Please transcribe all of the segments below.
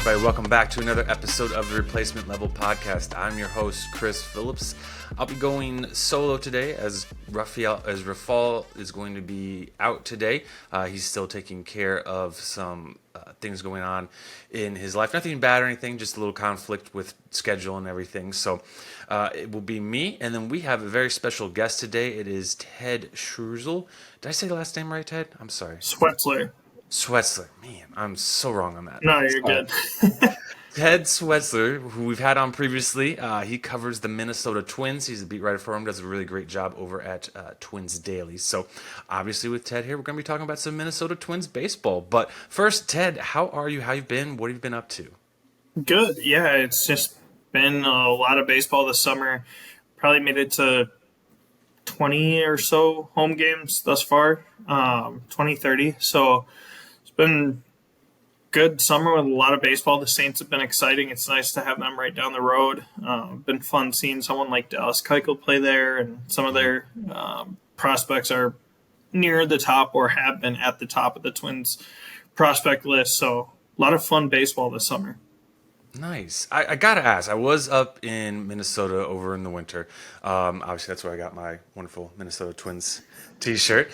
everybody. Welcome back to another episode of the Replacement Level Podcast. I'm your host, Chris Phillips. I'll be going solo today as Rafal is going to be out today. He's still taking care of some things going on in his life. Nothing bad or anything, just a little conflict with schedule and everything. So it will be me, and then we have a very special guest today. It is Ted Schwerzler. Did I say the last name right, Ted? I'm sorry. Schwerzler. Man, I'm so wrong on that. No, you're good. Ted Schwerzler, who we've had on previously, he covers the Minnesota Twins. He's a beat writer for them, does a really great job over at Twins Daily. So obviously with Ted here, we're going to be talking about some Minnesota Twins baseball. But first, Ted, how are you? How you been? What have you been up to? Good. Yeah, it's just been a lot of baseball this summer. Probably made it to 20 or so home games thus far, 20, 30. So it's been good summer with a lot of baseball. The Saints have been exciting. It's nice to have them right down the road. Been fun seeing someone like Dallas Keuchel play there, and some of their prospects are near the top or have been at the top of the Twins prospect list. So a lot of fun baseball this summer. Nice. I gotta ask. I was up in Minnesota over in the winter. Obviously, that's where I got my wonderful Minnesota Twins T-shirt.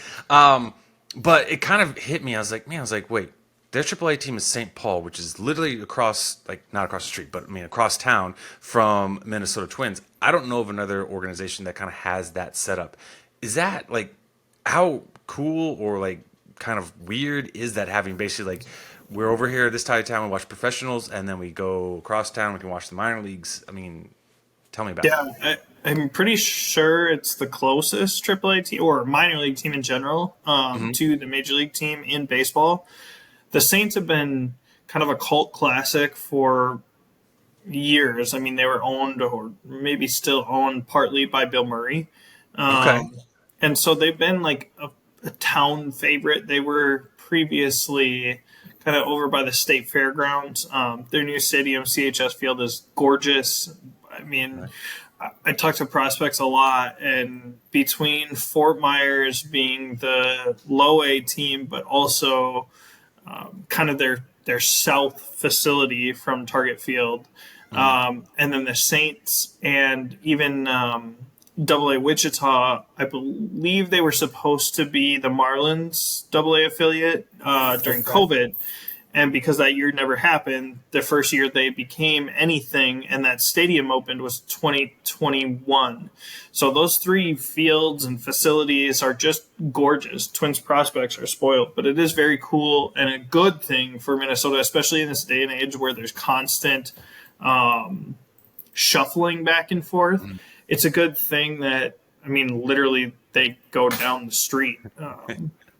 But it kind of hit me. I was like, wait. Their AAA team is St. Paul, which is literally across, not across the street, but across town from Minnesota Twins. I don't know of another organization that kind of has that setup. Is that how cool or kind of weird is that, having basically we're over here this side of town, we watch professionals, and then we go across town, we can watch the minor leagues? I mean, tell me about it. Yeah, I'm pretty sure it's the closest AAA team or minor league team in general to the major league team in baseball. The Saints have been kind of a cult classic for years. I mean, they were owned, or maybe still owned, partly by Bill Murray. Okay. And so they've been a town favorite. They were previously kind of over by the state fairgrounds. Their new stadium, CHS Field, is gorgeous. I mean, I talk to prospects a lot, and between Fort Myers being the low A team, but also kind of their south facility from Target Field, and then the Saints and even AA Wichita, I believe they were supposed to be the Marlins AA affiliate during COVID. And because that year never happened, the first year they became anything and that stadium opened was 2021. So those three fields and facilities are just gorgeous. Twins prospects are spoiled, but it is very cool and a good thing for Minnesota, especially in this day and age where there's constant shuffling back and forth. It's a good thing that, literally they go down the street.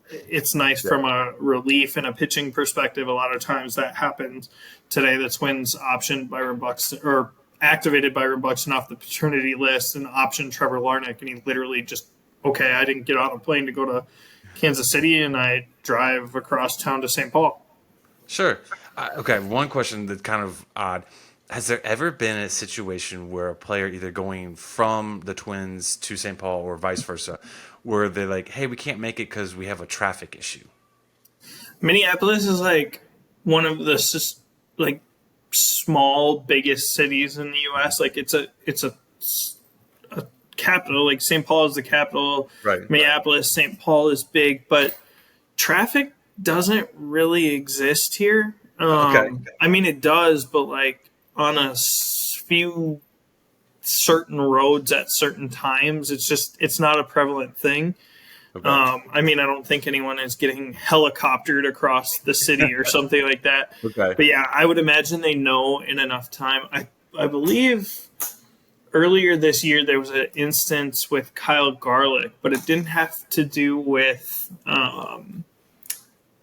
It's nice from a relief and a pitching perspective. A lot of times that happens. Today, the Twins optioned Byron Buxton, or activated Byron Buxton off the paternity list, and optioned Trevor Larnach, and he literally just, I didn't get on a plane to go to Kansas City, and I drive across town to St. Paul. Sure. Okay, one question that's kind of odd. Has there ever been a situation where a player either going from the Twins to St. Paul or vice versa, where they're like, hey, we can't make it because we have a traffic issue? Minneapolis is one of the small biggest cities in the U.S. It's a capital. St. Paul is the capital. Right. Minneapolis, St. Paul is big, but traffic doesn't really exist here. Okay. It does, but on a few certain roads at certain times, it's not a prevalent thing. Okay. I don't think anyone is getting helicoptered across the city or something like that. Okay. But yeah, I would imagine they know in enough time. I believe earlier this year there was an instance with Kyle Garlick, but it didn't have to do with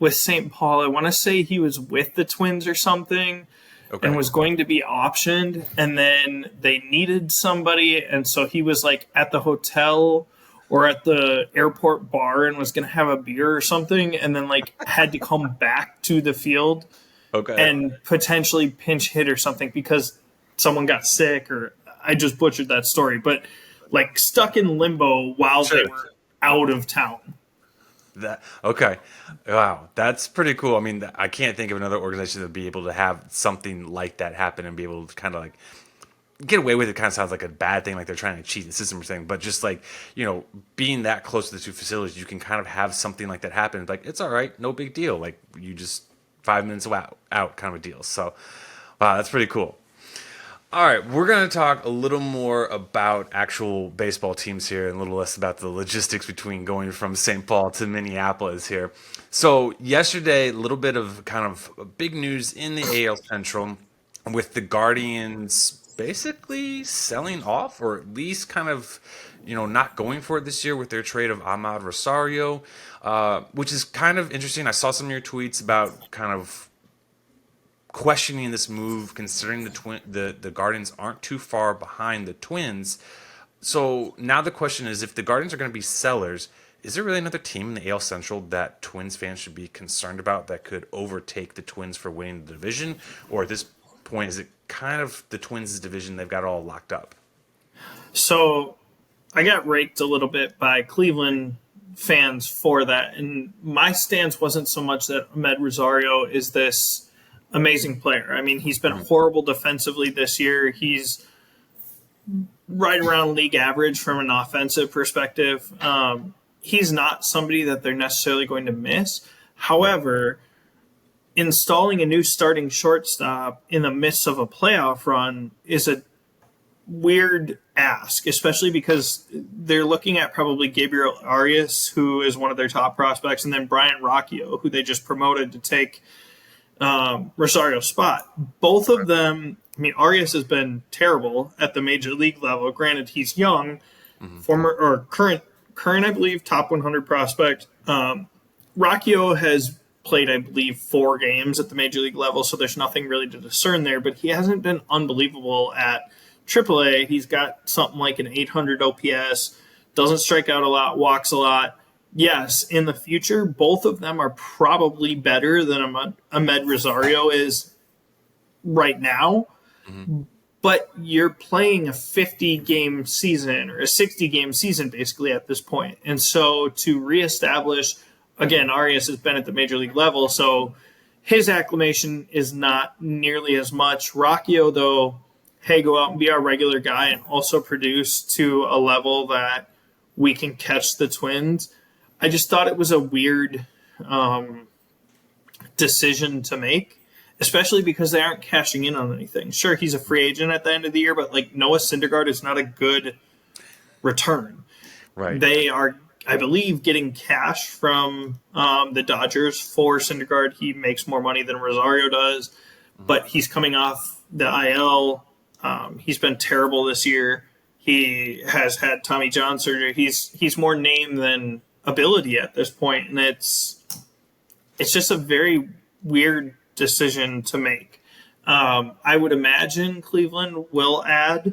St. Paul. I want to say he was with the Twins or something. Okay. And was going to be optioned, and then they needed somebody, and so he was at the hotel or at the airport bar and was going to have a beer or something, and then had to come back to the field and potentially pinch hit or something because someone got sick, or I just butchered that story, but stuck in limbo while they were out of town. That okay, wow, that's pretty cool. I mean, I can't think of another organization that would be able to have something like that happen and be able to kind of like get away with it. Kind of sounds like a bad thing, like they're trying to cheat the system or something. But just like being that close to the two facilities, you can kind of have something like that happen. Like it's all right, no big deal. Like you just 5 minutes out kind of a deal. So, wow, that's pretty cool. All right, we're going to talk a little more about actual baseball teams here and a little less about the logistics between going from St. Paul to Minneapolis here. So, yesterday, a little bit of kind of big news in the AL Central with the Guardians basically selling off or at least kind of, not going for it this year with their trade of Ahmad Rosario, which is kind of interesting. I saw some of your tweets about kind of questioning this move, considering the Guardians aren't too far behind the Twins. So now the question is, if the Guardians are going to be sellers, is there really another team in the AL Central that Twins fans should be concerned about that could overtake the Twins for winning the division? Or at this point, is it kind of the Twins' division? They've got it all locked up. So I got raked a little bit by Cleveland fans for that. And my stance wasn't so much that Ahmed Rosario is this amazing player. I mean, he's been horrible defensively this year. He's right around league average from an offensive perspective. He's not somebody that they're necessarily going to miss. However, installing a new starting shortstop in the midst of a playoff run is a weird ask, especially because they're looking at probably Gabriel Arias, who is one of their top prospects, and then Brian Rocchio, who they just promoted to take Rosario's spot. Both of them, I mean, Arias has been terrible at the major league level. Granted, he's young, former or current, I believe, top 100 prospect. Rocchio has played, I believe, 4 games at the major league level, so there's nothing really to discern there, but he hasn't been unbelievable at AAA. He's got something like an 800 OPS, doesn't strike out a lot, walks a lot. Yes, in the future, both of them are probably better than Ahmed Rosario is right now. But you're playing a 50-game season or a 60-game season basically at this point. And so to reestablish, again, Arias has been at the major league level, so his acclimation is not nearly as much. Rocchio, though, hey, go out and be our regular guy and also produce to a level that we can catch the Twins. I just thought it was a weird decision to make, especially because they aren't cashing in on anything. Sure, he's a free agent at the end of the year, but like Noah Syndergaard is not a good return. Right. They are, I believe, getting cash from the Dodgers for Syndergaard. He makes more money than Rosario does, but he's coming off the IL. He's been terrible this year. He has had Tommy John surgery. He's more name than ability at this point, and it's just a very weird decision to make. I would imagine Cleveland will add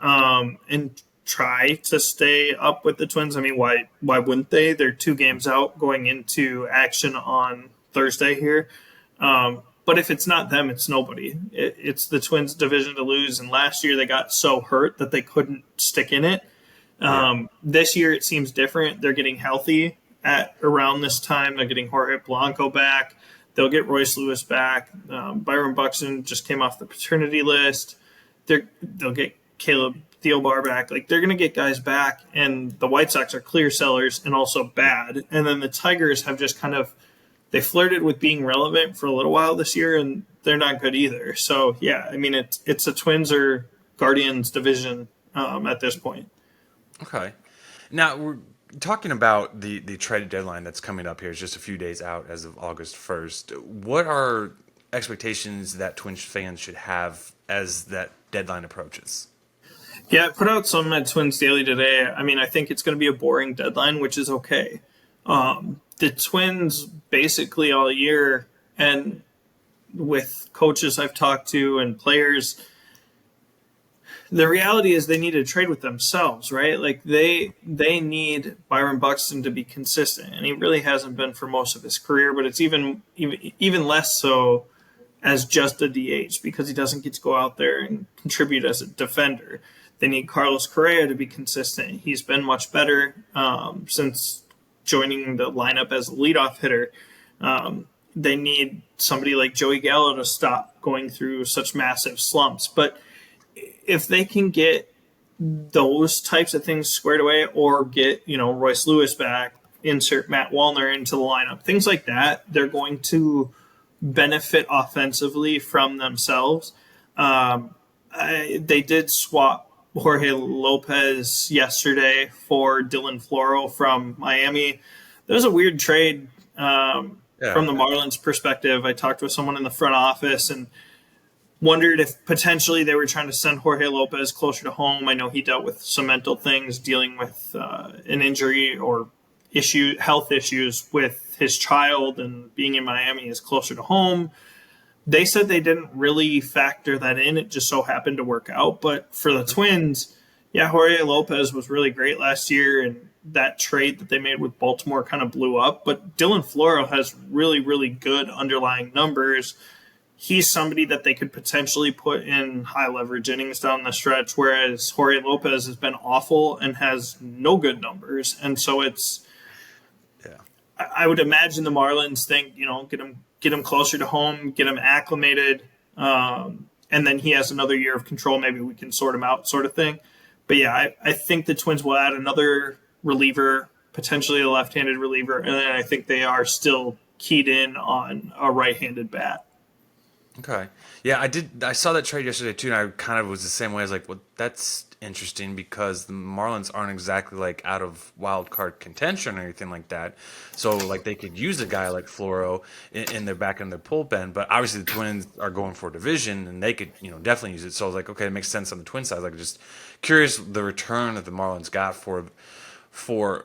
and try to stay up with the Twins. I mean, why wouldn't they? They're 2 games out going into action on Thursday here. But if it's not them, it's nobody. It's the Twins' division to lose, and last year they got so hurt that they couldn't stick in it. This year it seems different. They're getting healthy at around this time. They're getting Jorge Blanco back. They'll get Royce Lewis back. Byron Buxton just came off the paternity list. They'll get Caleb Thielbar back. Like, they're going to get guys back, and the White Sox are clear sellers and also bad. And then the Tigers have just kind of, they flirted with being relevant for a little while this year, and they're not good either. So, yeah, I mean, it's a Twins or Guardians division at this point. Okay. Now we're talking about the trade deadline that's coming up here. It's just a few days out as of August 1st. What are expectations that Twins fans should have as that deadline approaches? Yeah, I put out some at Twins Daily today. I mean, I think it's going to be a boring deadline, which is okay. The Twins basically all year, and with coaches I've talked to and players, the reality is they need to trade with themselves, right? Like they need Byron Buxton to be consistent, and he really hasn't been for most of his career. But it's even less so as just a DH because he doesn't get to go out there and contribute as a defender. They need Carlos Correa to be consistent. He's been much better since joining the lineup as a leadoff hitter. They need somebody like Joey Gallo to stop going through such massive slumps. But if they can get those types of things squared away, or get, Royce Lewis back, insert Matt Wallner into the lineup, things like that, they're going to benefit offensively from themselves. They did swap Jorge Lopez yesterday for Dylan Floro from Miami. That was a weird trade from the Marlins perspective. I talked with someone in the front office and wondered if potentially they were trying to send Jorge Lopez closer to home. I know he dealt with some mental things, dealing with an injury or health issues with his child, and being in Miami is closer to home. They said they didn't really factor that in. It just so happened to work out. But for the Twins, Jorge Lopez was really great last year, and that trade that they made with Baltimore kind of blew up. But Dylan Floro has really, really good underlying numbers. He's somebody that they could potentially put in high leverage innings down the stretch, whereas Jorge Lopez has been awful and has no good numbers. And so I would imagine the Marlins think, get him closer to home, get him acclimated, and then he has another year of control. Maybe we can sort him out, sort of thing. But I think the Twins will add another reliever, potentially a left-handed reliever, and then I think they are still keyed in on a right-handed bat. Okay. Yeah, I saw that trade yesterday too, and I kind of was the same way. I was like, well, that's interesting because the Marlins aren't exactly like out of wild card contention or anything like that. So like they could use a guy like Floro in their back in their bullpen, but obviously the Twins are going for a division and they could, definitely use it. So I was like, okay, it makes sense on the Twin side. Like just curious the return that the Marlins got for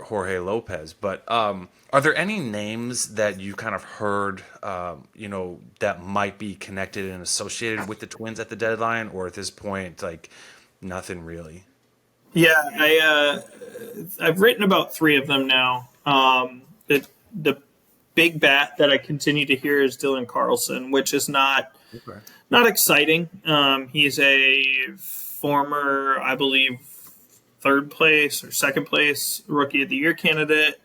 Jorge Lopez. But are there any names that you kind of heard, that might be connected and associated with the Twins at the deadline, or at this point, like nothing really? Yeah, I've written about 3 of them now. The big bat that I continue to hear is Dylan Carlson, which is not exciting. He's a former, I believe, 3rd place or 2nd place Rookie of the Year candidate.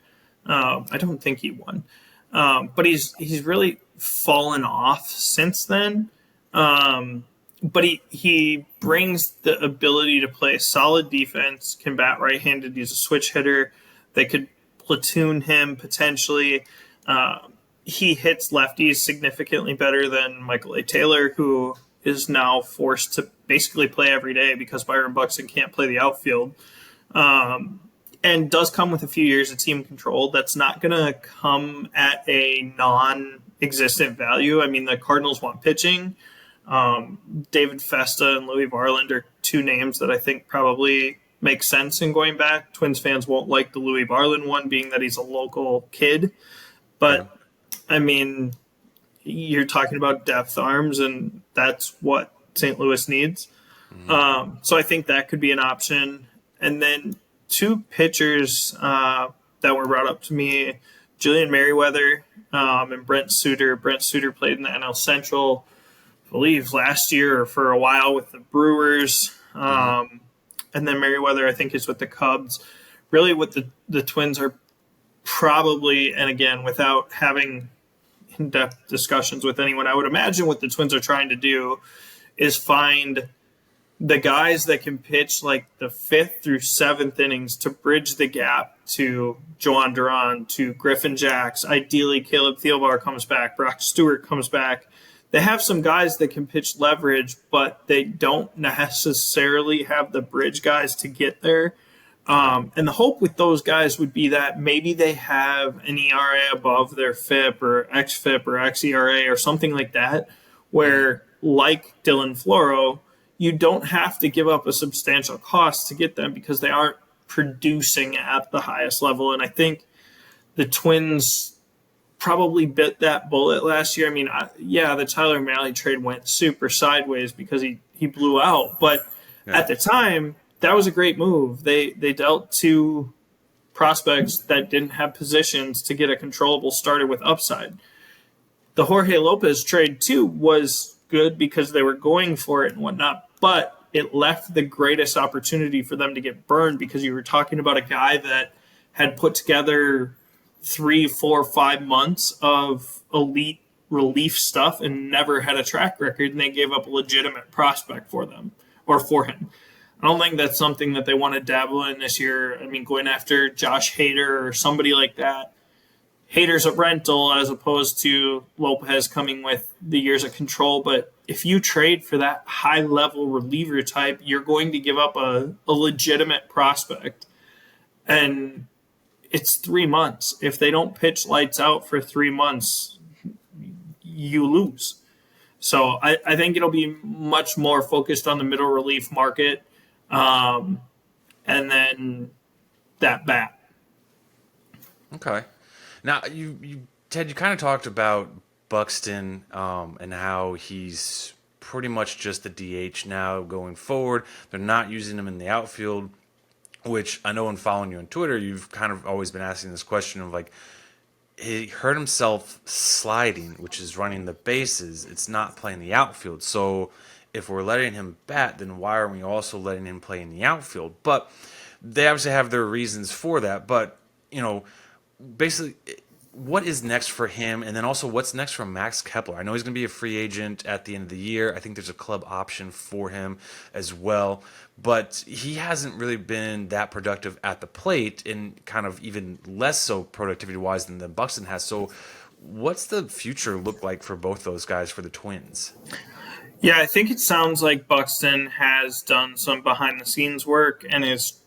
I don't think he won, but he's really fallen off since then. But he brings the ability to play solid defense, can bat right-handed. He's a switch hitter. They could platoon him potentially. He hits lefties significantly better than Michael A. Taylor, who is now forced to basically play every day because Byron Buxton can't play the outfield. And does come with a few years of team control. That's not going to come at a non-existent value. I mean, the Cardinals want pitching. David Festa and Louis Varland are 2 names that I think probably make sense in going back. Twins fans won't like the Louis Varland one, being that he's a local kid. But, I mean, you're talking about depth arms, and that's what St. Louis needs. So I think that could be an option. And then 2 pitchers that were brought up to me, Julian Merriweather and Brent Suter. Brent Suter played in the NL Central, I believe, last year or for a while with the Brewers. And then Merriweather, I think, is with the Cubs. Really what the Twins are probably, and again, without having in-depth discussions with anyone, I would imagine what the Twins are trying to do is find the guys that can pitch like the 5th through 7th innings to bridge the gap to Joan Duran, to Griffin Jacks. Ideally, Caleb Thielbar comes back, Brock Stewart comes back. They have some guys that can pitch leverage, but they don't necessarily have the bridge guys to get there. And the hope with those guys would be that maybe they have an ERA above their FIP or XFIP or XERA or something like that, where, like Dylan Floro, you don't have to give up a substantial cost to get them because they aren't producing at the highest level. And I think the Twins probably bit that bullet last year. I mean, the Tyler Mahle trade went super sideways because he blew out. But at the time, that was a great move. They dealt 2 prospects that didn't have positions to get a controllable starter with upside. The Jorge Lopez trade, too, was good because they were going for it and whatnot, but it left the greatest opportunity for them to get burned because you were talking about a guy that had put together 3, 4, 5 months of elite relief stuff and never had a track record, and they gave up a legitimate prospect for them or for him. I don't think that's something that they want to dabble in this year. I mean, going after Josh Hader or somebody like that. Hader's a rental as opposed to Lopez coming with the years of control. But if you trade for that high level reliever type, you're going to give up a legitimate prospect. And it's 3 months. If they don't pitch lights out for 3 months, you lose. So I think it'll be much more focused on the middle relief market, and then that bat. Okay. Now, Ted, you kind of talked about Buxton and how he's pretty much just the DH now going forward. They're not using him in the outfield, which I know in following you on Twitter, you've kind of always been asking this question of like, he hurt himself sliding, which is running the bases. It's not playing the outfield. So if we're letting him bat, then why are we also letting him play in the outfield? But they obviously have their reasons for that. But, basically, what is next for him? And then also what's next for Max Kepler? I know he's going to be a free agent at the end of the year. I think there's a club option for him as well. But he hasn't really been that productive at the plate, and kind of even less so productivity-wise than the Buxton has. So what's the future look like for both those guys for the Twins? Yeah, I think it sounds like Buxton has done some behind-the-scenes work and is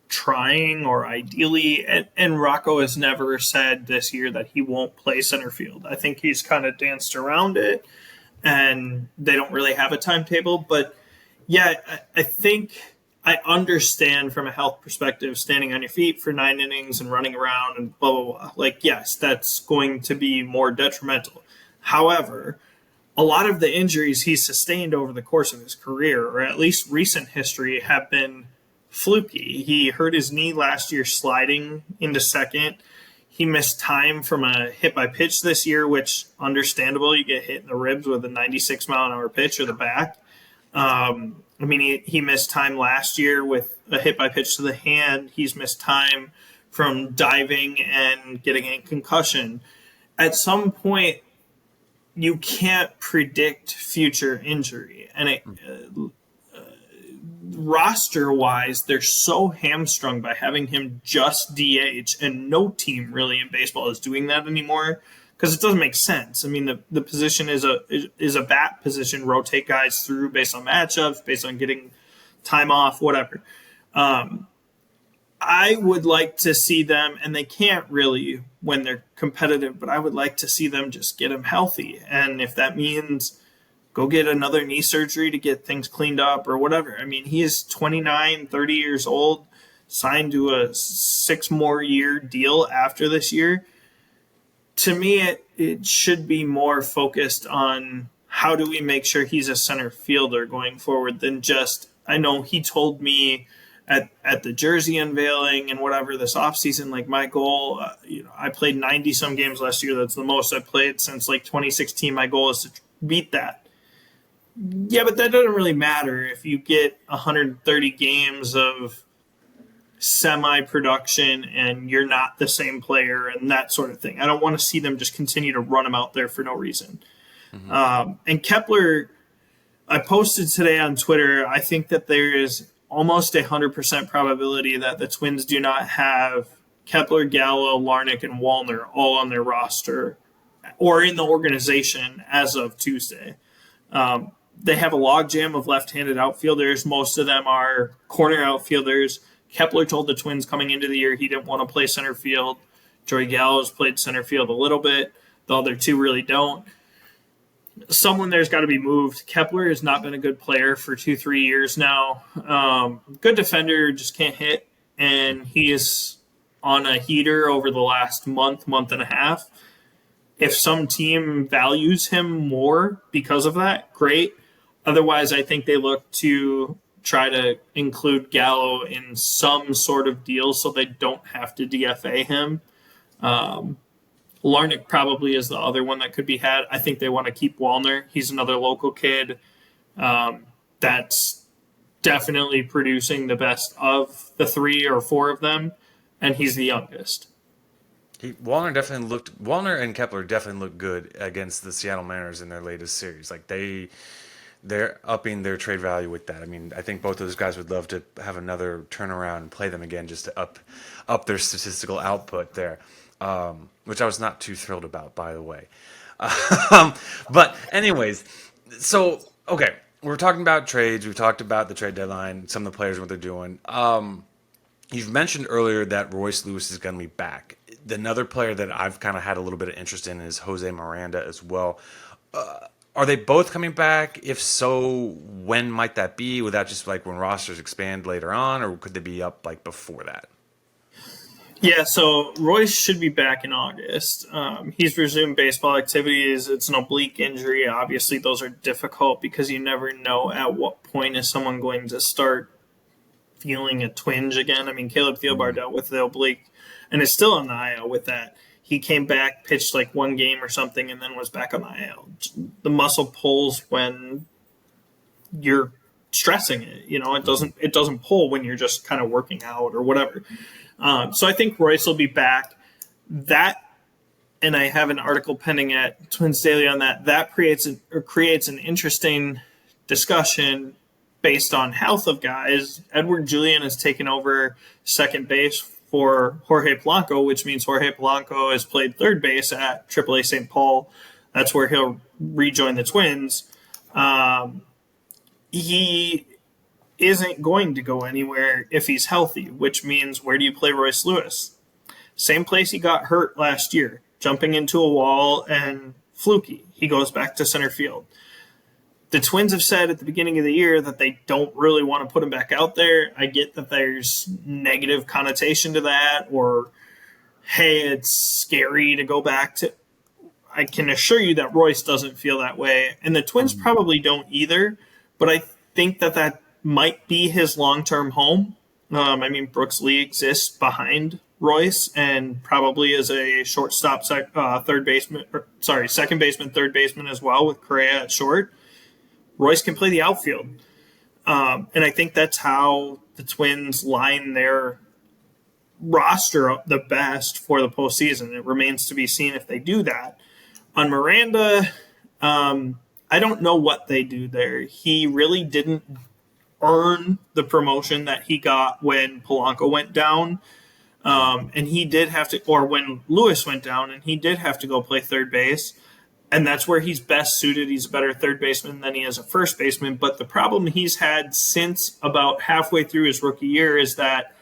trying, or ideally, and Rocco has never said this year that he won't play center field. I think he's kind of danced around it, and they don't really have a timetable. But yeah, I think I understand from a health perspective, standing on your feet for 9 innings and running around and blah, blah, blah. Like, yes, that's going to be more detrimental. However, a lot of the injuries he's sustained over the course of his career, or at least recent history, have been fluky. He hurt his knee last year sliding into second. He missed time from a hit by pitch this year, which, understandable, you get hit in the ribs with a 96-mile-an-hour pitch or the back. He missed time last year with a hit by pitch to the hand. He's missed time from diving and getting a concussion. At some point, you can't predict future injury. And roster-wise, they're so hamstrung by having him just DH, and no team really in baseball is doing that anymore because it doesn't make sense. I mean, the position is a bat position, rotate guys through based on matchups, based on getting time off, whatever. I would like to see them, and they can't really when they're competitive, but I would like to see them just get him healthy. And if that means go get another knee surgery to get things cleaned up or whatever. I mean, he is 29, 30 years old, signed to a 6 more year deal after this year. To me, it should be more focused on how do we make sure he's a center fielder going forward than just, I know he told me at the jersey unveiling and whatever this offseason, like my goal, I played 90 some games last year. That's the most I've played since like 2016. My goal is to beat that. Yeah, but that doesn't really matter if you get 130 games of semi-production and you're not the same player and that sort of thing. I don't want to see them just continue to run him out there for no reason. Mm-hmm. And Kepler, I posted today on Twitter, I think that there is almost 100% probability that the Twins do not have Kepler, Gallo, Larnach, and Wallner all on their roster or in the organization as of Tuesday. They have a logjam of left-handed outfielders. Most of them are corner outfielders. Kepler told the Twins coming into the year he didn't want to play center field. Joey Gallo's played center field a little bit. The other two really don't. Someone there's got to be moved. Kepler has not been a good player for 2-3 years now. Good defender, just can't hit. And he is on a heater over the last month and a half. If some team values him more because of that, great. Otherwise, I think they look to try to include Gallo in some sort of deal so they don't have to DFA him. Larnach probably is the other one that could be had. I think they want to keep Wallner. He's another local kid that's definitely producing the best of the 3 or 4 of them, and he's the youngest. Wallner and Kepler definitely looked good against the Seattle Mariners in their latest series. Like they're upping their trade value with that. I mean, I think both of those guys would love to have another turnaround and play them again just to up their statistical output there, which I was not too thrilled about, by the way. But anyways, so okay, we're talking about trades. We've talked about the trade deadline, some of the players, what they're doing. You've mentioned earlier that Royce Lewis is going to be back. Another player that I've kind of had a little bit of interest in is Jose Miranda as well. Are they both coming back? If so, when might that be? Would that just like when rosters expand later on, or could they be up like before that? Yeah, so Royce should be back in August. He's resumed baseball activities. It's an oblique injury. Obviously, those are difficult because you never know at what point is someone going to start feeling a twinge again. I mean, Caleb Thielbar dealt with the oblique and is still on the IL with that. He came back, pitched like one game or something, and then was back on the IL. The muscle pulls when you're stressing it. You know, it doesn't pull when you're just kind of working out or whatever. So I think Royce will be back. That, and I have an article pending at Twins Daily on that. That creates an interesting discussion based on health of guys. Edward Julian has taken over second base for Jorge Polanco, which means Jorge Polanco has played third base at AAA St. Paul. That's where he'll rejoin the Twins. He isn't going to go anywhere if he's healthy, which means where do you play Royce Lewis? Same place he got hurt last year, jumping into a wall and fluky. He goes back to center field. The Twins have said at the beginning of the year that they don't really want to put him back out there. I get that there's negative connotation to that, or, hey, it's scary to go back to. I can assure you that Royce doesn't feel that way, and the Twins probably don't either, but I think that might be his long-term home. I mean, Brooks Lee exists behind Royce and probably is a shortstop, second baseman, third baseman as well with Correa at short. Royce can play the outfield. And I think that's how the Twins line their roster up the best for the postseason. It remains to be seen if they do that. On Miranda, I don't know what they do there. He really didn't earn the promotion that he got when Polanco went down. And he did have to, or when Lewis went down, and he did have to go play third base. And that's where he's best suited. He's a better third baseman than he is a first baseman. But the problem he's had since about halfway through his rookie year is that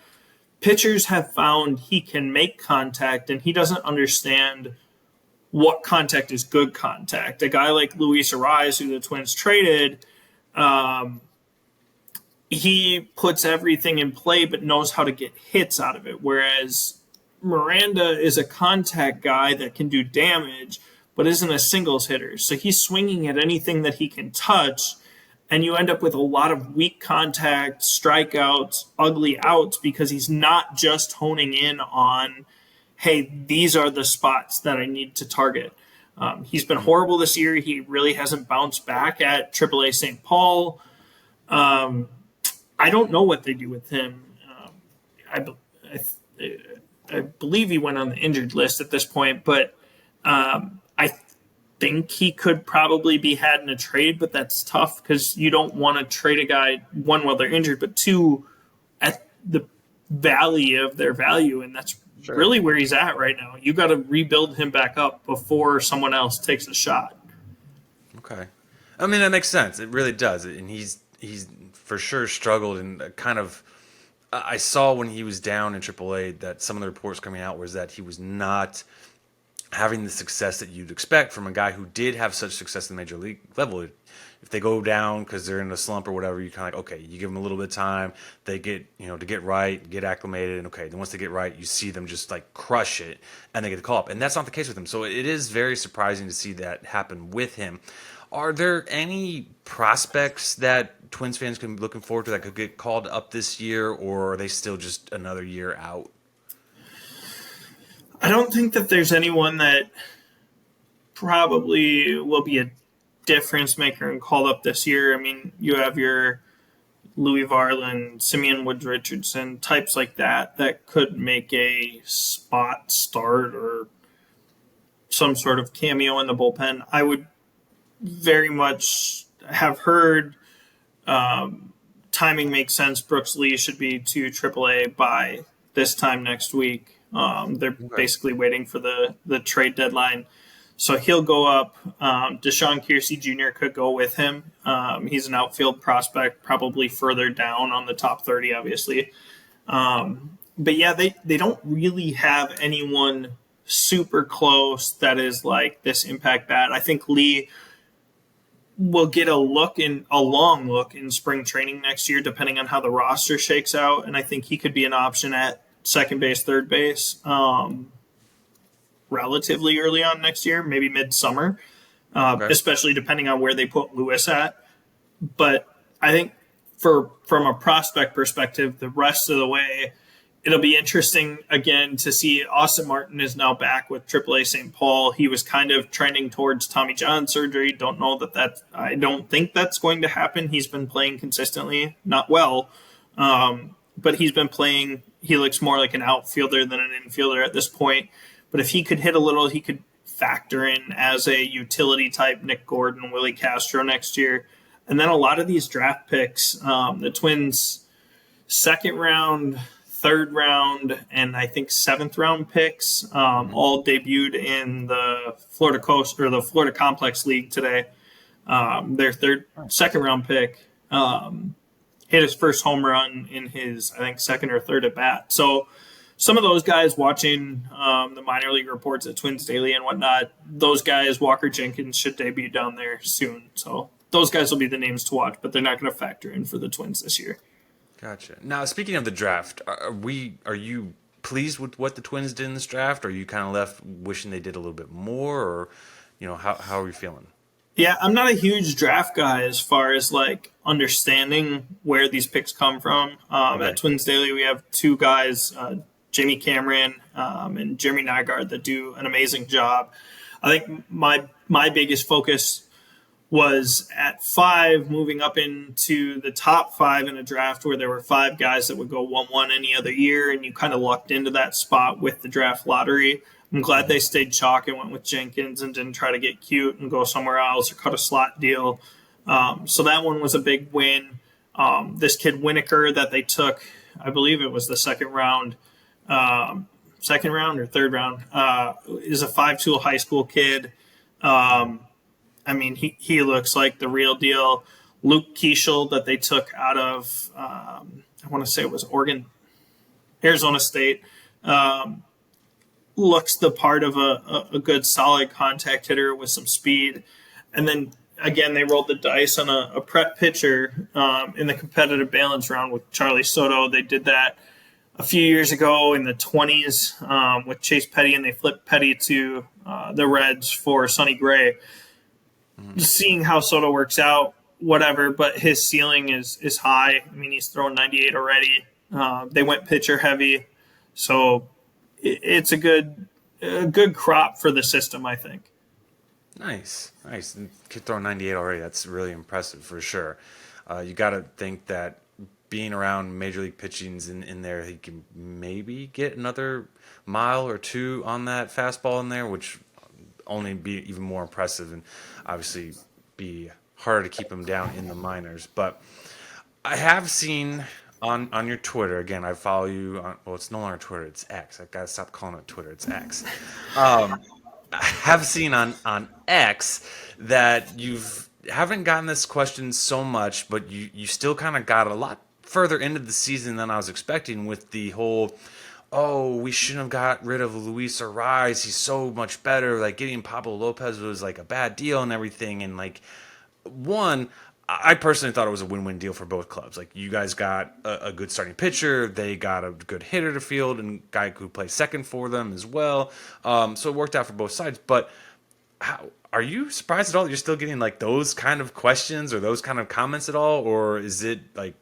pitchers have found he can make contact, and he doesn't understand what contact is good contact. A guy like Luis Ariz, who the Twins traded, he puts everything in play but knows how to get hits out of it. Whereas Miranda is a contact guy that can do damage but isn't a singles hitter. So he's swinging at anything that he can touch, and you end up with a lot of weak contact, strikeouts, ugly outs, because he's not just honing in on, hey, these are the spots that I need to target. He's been horrible this year. He really hasn't bounced back at AAA St. Paul. I don't know what they do with him. I believe he went on the injured list at this point, but I think he could probably be had in a trade, but that's tough because you don't want to trade a guy, one, while they're injured, but two, at the valley of their value, and that's really where he's at right now. You got to rebuild him back up before someone else takes a shot. Okay. I mean, that makes sense. It really does. And he's for sure struggled and kind of I saw when he was down in AAA that some of the reports coming out was that he was not having the success that you'd expect from a guy who did have such success in the major league level. If they go down because they're in a slump or whatever, you kind of like, okay, you give them a little bit of time, they get, to get right, get acclimated, and okay, then once they get right, you see them just like crush it and they get the call up. And that's not the case with him. So it is very surprising to see that happen with him. Are there any prospects that Twins fans can be looking forward to that could get called up this year, or are they still just another year out? I don't think that there's anyone that probably will be a difference maker and called up this year. I mean, you have your Louis Varland, Simeon Woods Richardson, types like that could make a spot start or some sort of cameo in the bullpen. I would very much have heard timing makes sense. Brooks Lee should be to AAA by this time next week. They're Okay. basically waiting for the trade deadline. So he'll go up. Deshaun Kiersey Jr. could go with him. He's an outfield prospect, probably further down on the top 30, obviously. But yeah, they don't really have anyone super close that is like this impact bat. I think Lee will get a long look in spring training next year, depending on how the roster shakes out. And I think he could be an option at second base, third base, relatively early on next year, maybe midsummer, Okay. especially depending on where they put Lewis at. But I think from a prospect perspective, the rest of the way, it'll be interesting again to see Austin Martin is now back with AAA St. Paul. He was kind of trending towards Tommy John surgery. I don't think that's going to happen. He's been playing consistently, not well, but he's been playing. He looks more like an outfielder than an infielder at this point. But if he could hit a little, he could factor in as a utility type Nick Gordon, Willie Castro next year. And then a lot of these draft picks, the Twins' second round, third round, and I think seventh round picks, all debuted in the Florida Coast or the Florida Complex League today. Their second round pick hit his first home run in his, I think, second or third at bat. So some of those guys watching the minor league reports at Twins Daily and whatnot, those guys, Walker Jenkins, should debut down there soon. So those guys will be the names to watch, but they're not going to factor in for the Twins this year. Gotcha. Now, speaking of the draft, are you pleased with what the Twins did in this draft? Or are you kind of left wishing they did a little bit more, or how are you feeling? Yeah, I'm not a huge draft guy as far as like understanding where these picks come from. Okay. At Twins Daily, we have two guys, Jamie Cameron and Jeremy Nygaard, that do an amazing job. I think my biggest focus was at 5, moving up into the top 5 in a draft where there were 5 guys that would go 1-1 any other year, and you kind of lucked into that spot with the draft lottery. I'm glad they stayed chalk and went with Jenkins and didn't try to get cute and go somewhere else or cut a slot deal. So that one was a big win. This kid Winokur that they took, I believe it was the second round or third round, is a 5-tool high school kid. I mean, he looks like the real deal. Luke Keeschel that they took out of, I want to say it was Arizona State, looks the part of a good, solid contact hitter with some speed. And then, again, they rolled the dice on a prep pitcher in the competitive balance round with Charlie Soto. They did that a few years ago in the 20s with Chase Petty, and they flipped Petty to the Reds for Sonny Gray. Just seeing how Soto works out, whatever, but his ceiling is high. I mean, he's thrown 98 already. They went pitcher heavy, so it's a good crop for the system, I think. Nice. And kid throwing 98 already. That's really impressive for sure. You got to think that being around major league pitchings in there, he can maybe get another mile or two on that fastball in there, which only be even more impressive and obviously be harder to keep him down in the minors. But I have seen on your Twitter, again, I follow you on, well, it's no longer Twitter, it's X. I gotta stop calling it Twitter, it's X. I have seen on X that you've haven't gotten this question so much, but you still kind of got a lot further into the season than I was expecting with the whole, oh, we shouldn't have got rid of Luis Ariz. He's so much better. Like, getting Pablo Lopez was like a bad deal and everything. And like, one, I personally thought it was a win-win deal for both clubs. Like, you guys got a good starting pitcher, they got a good hitter to field, and a guy who plays second for them as well. So it worked out for both sides. But are you surprised at all that you're still getting like those kind of questions or those kind of comments at all, or is it like,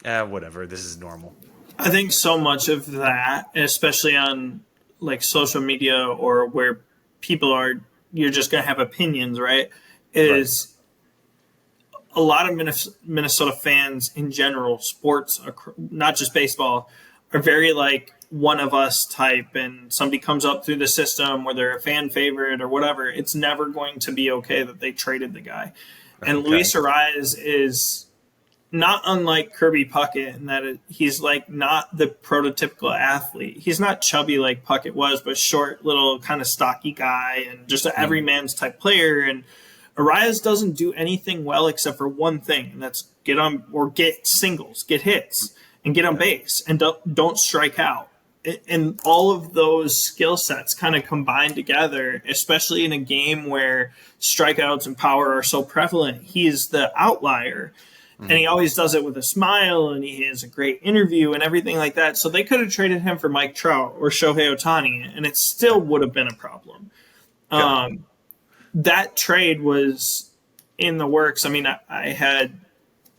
whatever, this is normal? I think so much of that, especially on like social media or where people are, you're just going to have opinions, right? Right. Is a lot of Minnesota fans in general, sports, not just baseball, are very like one of us type, and somebody comes up through the system where they're a fan favorite or whatever. It's never going to be okay that they traded the guy. And Okay. Luis Ariz is not unlike Kirby Puckett in that he's like not the prototypical athlete. He's not chubby like Puckett was, but short, little kind of stocky guy and just an everyman's type player. And Arias doesn't do anything well except for one thing, and that's get singles, get hits, and get on base, and don't strike out. And all of those skill sets kind of combine together, especially in a game where strikeouts and power are so prevalent. He's the outlier, and he always does it with a smile, and he has a great interview and everything like that. So they could have traded him for Mike Trout or Shohei Ohtani, and it still would have been a problem. That trade was in the works. I mean, I had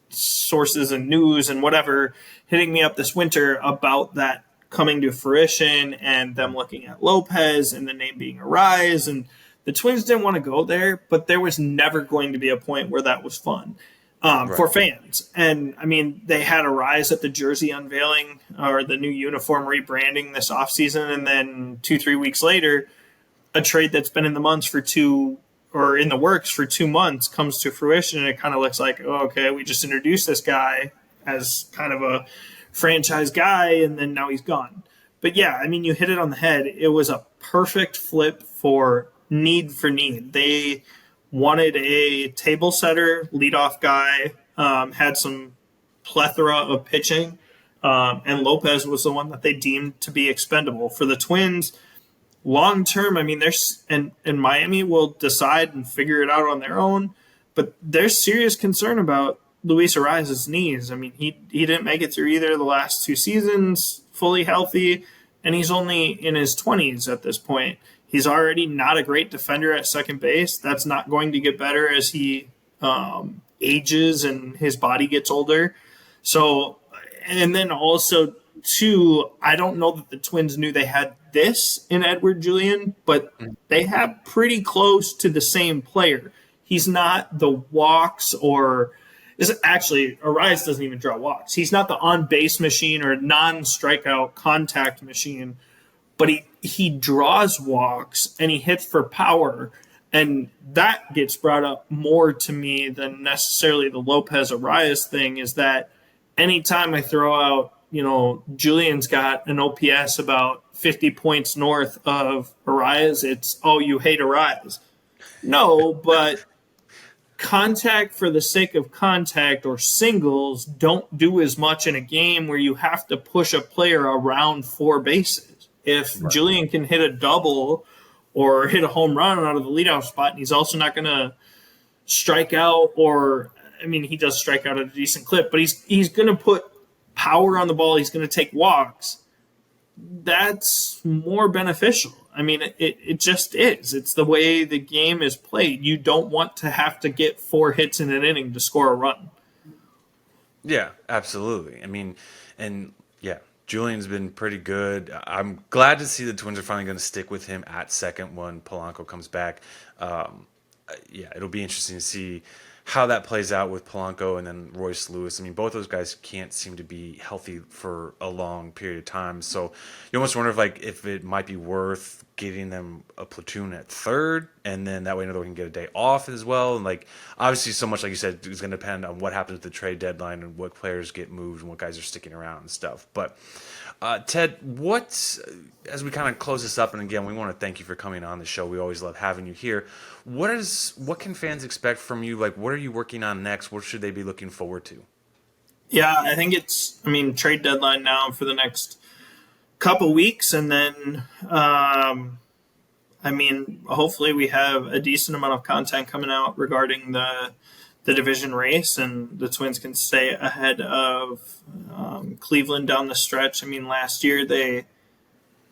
sources and news and whatever hitting me up this winter about that coming to fruition and them looking at Lopez and the name being Arise. And the Twins didn't want to go there, but there was never going to be a point where that was fun for fans. And I mean, they had Arise at the jersey unveiling or the new uniform rebranding this offseason. And then 2-3 weeks later, a trade that's been in the works for 2 months comes to fruition, and it kind of looks like, oh, okay, we just introduced this guy as kind of a franchise guy, and then now he's gone. But yeah, I mean, you hit it on the head. It was a perfect flip for need. They wanted a table setter, leadoff guy, had some plethora of pitching, and Lopez was the one that they deemed to be expendable. For the Twins, long term, I mean, and Miami will decide and figure it out on their own, but there's serious concern about Luis Ariz's knees. I mean, he didn't make it through either of the last 2 seasons fully healthy, and he's only in his 20s at this point. He's already not a great defender at second base. That's not going to get better as he ages and his body gets older. So, and then also, too, I don't know that the Twins knew they had this in Edward Julian, but they have pretty close to the same player. He's not the walks Arise doesn't even draw walks. He's not the on-base machine or non-strikeout contact machine, but he draws walks and he hits for power, and that gets brought up more to me than necessarily the Lopez Arias thing, is that anytime I throw out, Julian's got an OPS about 50 points north of Arias, it's, oh, you hate Arias. No, but contact for the sake of contact or singles don't do as much in a game where you have to push a player around 4 bases. If Julian can hit a double or hit a home run out of the leadoff spot, and he's also not going to strike out, he does strike out at a decent clip, but he's going to put power on the ball, he's going to take walks. That's more beneficial. I mean, it just is. It's the way the game is played. You don't want to have to get 4 hits in an inning to score a run. Yeah, absolutely. I mean, and yeah, Julian's been pretty good. I'm glad to see the Twins are finally going to stick with him at second when Polanco comes back. It'll be interesting to see how that plays out with Polanco and then Royce Lewis. I mean, both those guys can't seem to be healthy for a long period of time. So you almost wonder if it might be worth getting them a platoon at third, and then that way another one can get a day off as well. And obviously so much, like you said, is going to depend on what happens with the trade deadline and what players get moved and what guys are sticking around and stuff. But Ted, as we kind of close this up, and again, we want to thank you for coming on the show. We always love having you here. What can fans expect from you? What are you working on next? What should they be looking forward to? Yeah, I think trade deadline now for the next couple weeks, and then hopefully we have a decent amount of content coming out regarding the division race, and the Twins can stay ahead of Cleveland down the stretch. I mean, last year they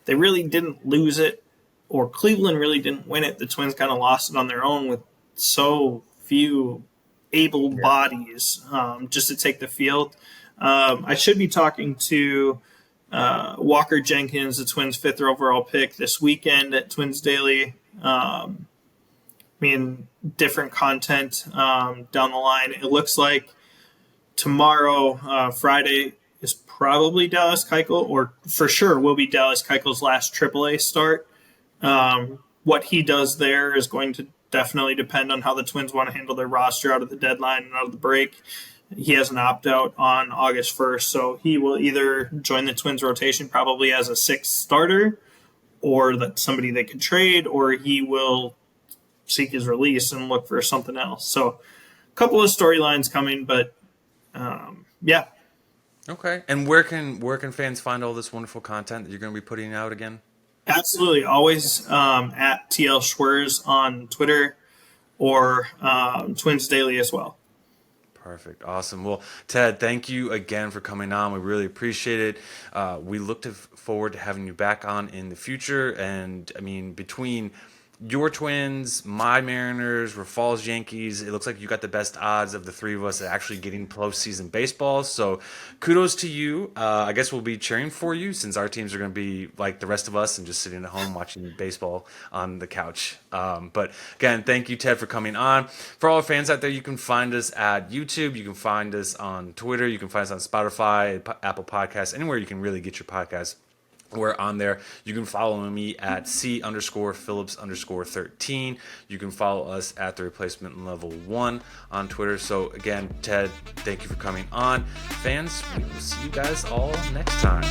really didn't lose it, or Cleveland really didn't win it. The Twins kind of lost it on their own with so few able bodies just to take the field. I should be talking to Walker Jenkins, the Twins' 5th overall pick, this weekend at Twins Daily. mean, different content down the line. It looks like tomorrow, Friday, is probably Dallas Keuchel, or for sure will be Dallas Keuchel's last AAA start. What he does there is going to definitely depend on how the Twins want to handle their roster out of the deadline and out of the break. He has an opt-out on August 1st, so he will either join the Twins rotation probably as a sixth starter, or that somebody they could trade, or he will seek his release and look for something else. So a couple of storylines coming, but yeah. Okay. And where can fans find all this wonderful content that you're going to be putting out again? Absolutely. Always at TL Schwerz on Twitter, or Twins Daily as well. Perfect. Awesome. Well, Ted, thank you again for coming on. We really appreciate it. We look forward to having you back on in the future. And I mean, between your Twins, my Mariners, Rafal's Yankees, it looks like you got the best odds of the three of us at actually getting postseason baseball. So kudos to you. I guess we'll be cheering for you, since our teams are going to be like the rest of us and just sitting at home watching baseball on the couch. But again, thank you, Ted, for coming on. For all our fans out there, you can find us at YouTube. You can find us on Twitter. You can find us on Spotify, Apple Podcasts, anywhere you can really get your podcasts. We're on there. You can follow me at C_Phillips_13. You can follow us at The Replacement Level 1 on Twitter. So again, Ted, thank you for coming on. Fans, we will see you guys all next time.